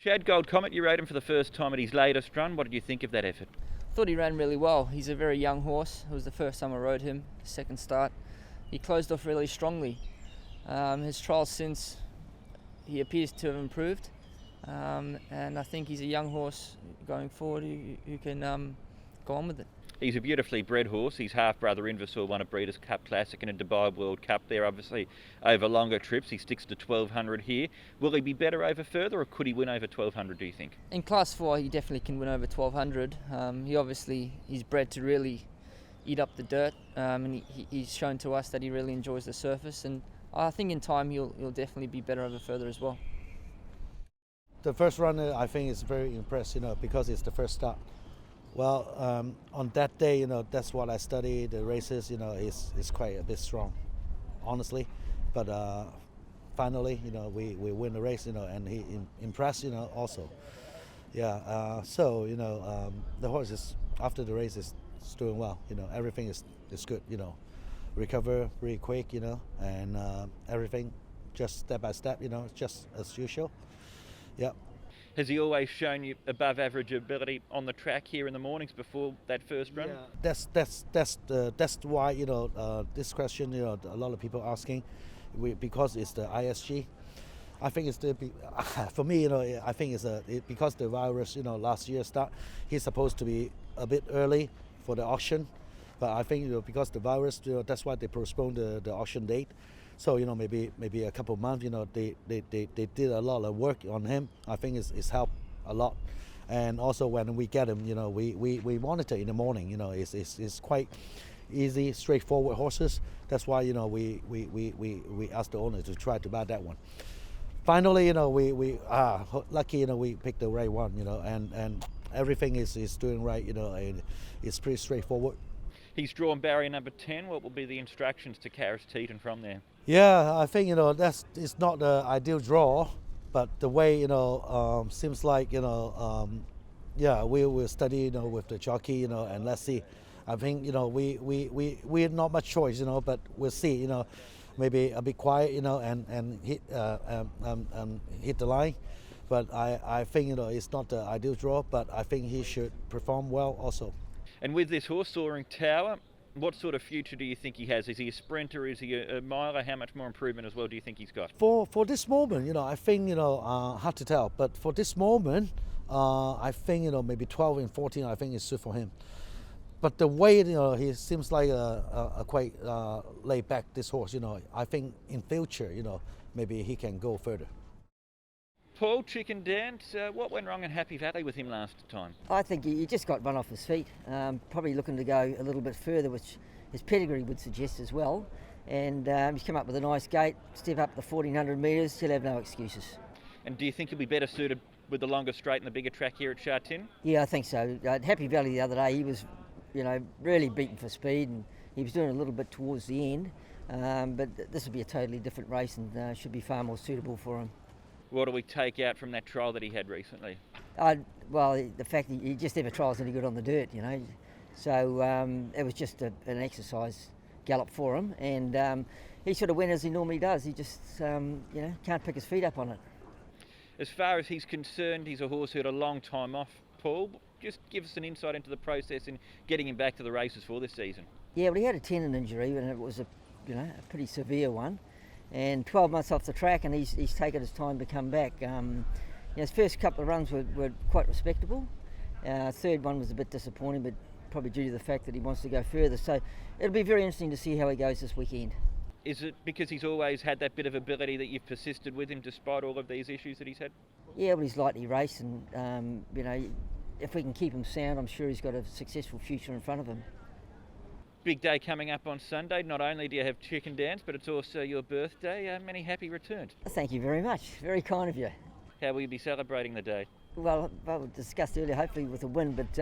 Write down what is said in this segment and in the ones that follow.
Chad Gold Comet, you rode him for the first time at his latest run. What did you think of that effort? Thought he ran really well. He's a very young horse. It was the first time I rode him, the second start. He closed off really strongly. His trials since, he appears to have improved. And I think he's a young horse going forward who can go on with it. He's a beautifully bred horse. His half-brother Inversor won a Breeders' Cup Classic and a Dubai World Cup there, obviously, over longer trips. He sticks to 1200 here. Will he be better over further, or could he win over 1200, do you think? In Class 4, he definitely can win over 1200. He's bred to really eat up the dirt, and he's shown to us that he really enjoys the surface, and I think in time he'll definitely be better over further as well. The first run, I think, is very impressed, because it's the first start. Well, on that day, that's what I studied. The races, is quite a bit strong, honestly. But finally, we win the race, and he impressed, also. Yeah. So, the horse is, after the race, is doing well. Everything is good. Recover pretty quick. And everything just step by step. Just as usual. Yeah. Has he always shown you above average ability on the track here in the mornings before that first run? Yeah. That's why this question a lot of people asking, because it's the ISG. I think it's for me I think it's because the virus last year start. He's supposed to be a bit early for the auction, but I think because the virus that's why they postponed the auction date. So maybe a couple of months. They did a lot of work on him. I think it's helped a lot. And also when we get him, we monitor in the morning. It's quite easy, straightforward horses. That's why we asked the owner to try to buy that one. Finally, we are lucky. We picked the right one. And everything is doing right. And it's pretty straightforward. He's drawn barrier number 10. What will be the instructions to Caris Teton from there? Yeah, I think it's not the ideal draw, but the way seems like we will study with the jockey and let's see. I think we have not much choice but we'll see. Maybe a bit quiet and hit the line. But I think it's not the ideal draw, but I think he should perform well also. And with this horse, Soaring Tower, what sort of future do you think he has? Is he a sprinter? Is he a miler? How much more improvement as well do you think he's got? For this moment, I think hard to tell. But for this moment, I think maybe 12 and 14. I think is good for him. But the way he seems like a quite laid back this horse. I think in future, maybe he can go further. Paul, Chicken Dance, what went wrong in Happy Valley with him last time? I think he just got run off his feet. Probably looking to go a little bit further, which his pedigree would suggest as well. And he's come up with a nice gate, step up the 1400 metres, he'll have no excuses. And do you think he'll be better suited with the longer straight and the bigger track here at Sha Tin? Yeah, I think so. At Happy Valley the other day, he was, really beaten for speed, and he was doing a little bit towards the end. But this will be a totally different race and should be far more suitable for him. What do we take out from that trial that he had recently? Well, the fact that he just never trials any good on the dirt, So it was just an exercise gallop for him, and he sort of went as he normally does. He just, can't pick his feet up on it. As far as he's concerned, he's a horse who had a long time off. Paul, just give us an insight into the process in getting him back to the races for this season. Yeah, well, he had a tendon injury, and it was a pretty severe one. And 12 months off the track, and he's taken his time to come back. His first couple of runs were quite respectable. Third one was a bit disappointing, but probably due to the fact that he wants to go further. So it'll be very interesting to see how he goes this weekend. Is it because he's always had that bit of ability that you've persisted with him despite all of these issues that he's had? Yeah, well, he's lightly raced, and if we can keep him sound, I'm sure he's got a successful future in front of him. Big day coming up on Sunday. Not only do you have Chicken Dance, but it's also your birthday. Many happy returns. Thank you very much. Very kind of you. How will you be celebrating the day? Well, we discussed earlier, hopefully with a win, but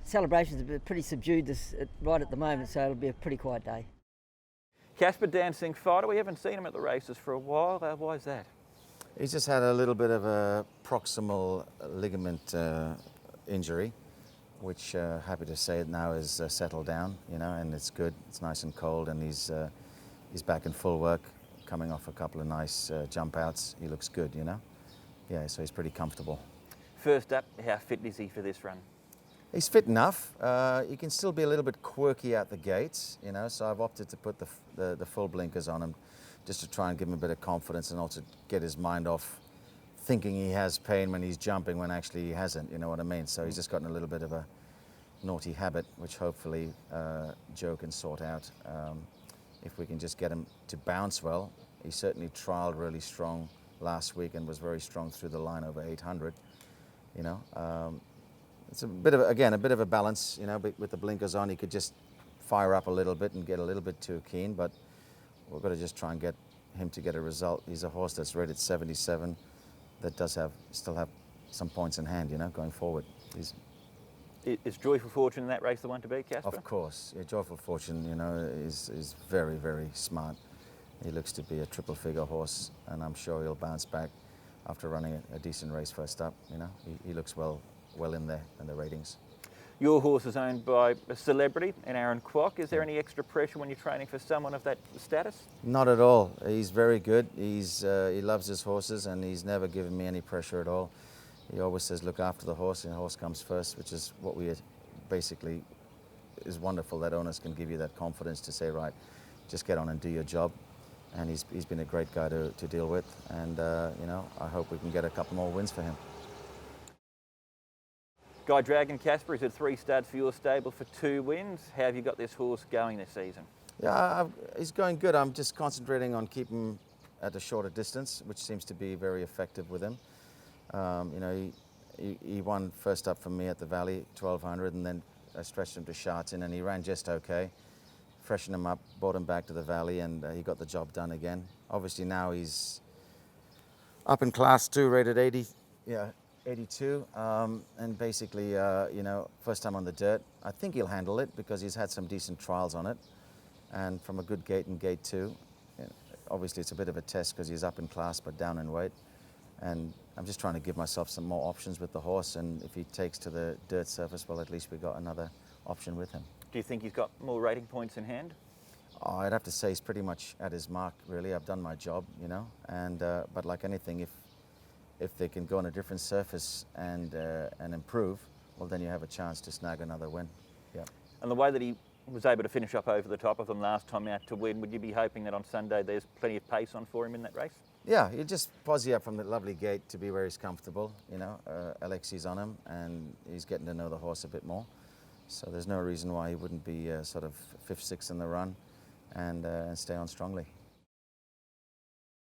celebrations are pretty subdued right at the moment, so it'll be a pretty quiet day. Caspar Dancing Fighter, we haven't seen him at the races for a while. Why is that? He's just had a little bit of a proximal ligament injury, which happy to say it now is settled down, and it's good. It's nice and cold, and he's back in full work, coming off a couple of nice jump outs. He looks good, yeah, so he's pretty comfortable. First up, how fit is he for this run? He's fit enough. He can still be a little bit quirky out the gates, you know, so I've opted to put the full blinkers on him just to try and give him a bit of confidence and also get his mind off thinking he has pain when he's jumping when actually he hasn't, you know what I mean? So he's just gotten a little bit of a naughty habit, which hopefully Joe can sort out. If we can just get him to bounce well. He certainly trialled really strong last week and was very strong through the line over 800, you know. It's a bit of, again, a bit of a balance, you know, but with the blinkers on, he could just fire up a little bit and get a little bit too keen, but we've got to just try and get him to get a result. He's a horse that's rated 77 that does still have some points in hand, you know, going forward. Is Joyful Fortune in that race the one to beat, Caspar? Of course. Yeah, Joyful Fortune, you know, is very, very smart. He looks to be a triple figure horse, and I'm sure he'll bounce back after running a decent race first up, you know. He looks well in there in the ratings. Your horse is owned by a celebrity, and Aaron Kwok. Is there any extra pressure when you're training for someone of that status? Not at all. He's very good. He loves his horses, and he's never given me any pressure at all. He always says, look after the horse, and the horse comes first, which is what we basically is wonderful that owners can give you that confidence to say, right, just get on and do your job. And he's been a great guy to deal with, and you know, I hope we can get a couple more wins for him. Guy Dragon, Caspar, he's had 3 starts for your stable for 2 wins. How have you got this horse going this season? Yeah, he's going good. I'm just concentrating on keeping him at a shorter distance, which seems to be very effective with him. You know, he won first up from me at the Valley, 1200, and then I stretched him to Sharton, and he ran just okay. Freshened him up, brought him back to the Valley, and he got the job done again. Obviously now he's up in class 2, rated 80, yeah, 82, and basically, you know, first time on the dirt. I think he'll handle it because he's had some decent trials on it, and from a good gate in gate 2. Obviously it's a bit of a test because he's up in class but down in weight, and I'm just trying to give myself some more options with the horse, and if he takes to the dirt surface, well, at least we got another option with him. Do you think he's got more rating points in hand? Oh, I'd have to say he's pretty much at his mark, really. I've done my job, you know, and but like anything, if they can go on a different surface and improve, well, then you have a chance to snag another win. Yeah. And the way that he was able to finish up over the top of them last time out to win, would you be hoping that on Sunday there's plenty of pace on for him in that race? Yeah, you just posse up from the lovely gate to be where he's comfortable, you know. Alexi's on him, and he's getting to know the horse a bit more. So there's no reason why he wouldn't be sort of 5th, 6th in the run and stay on strongly.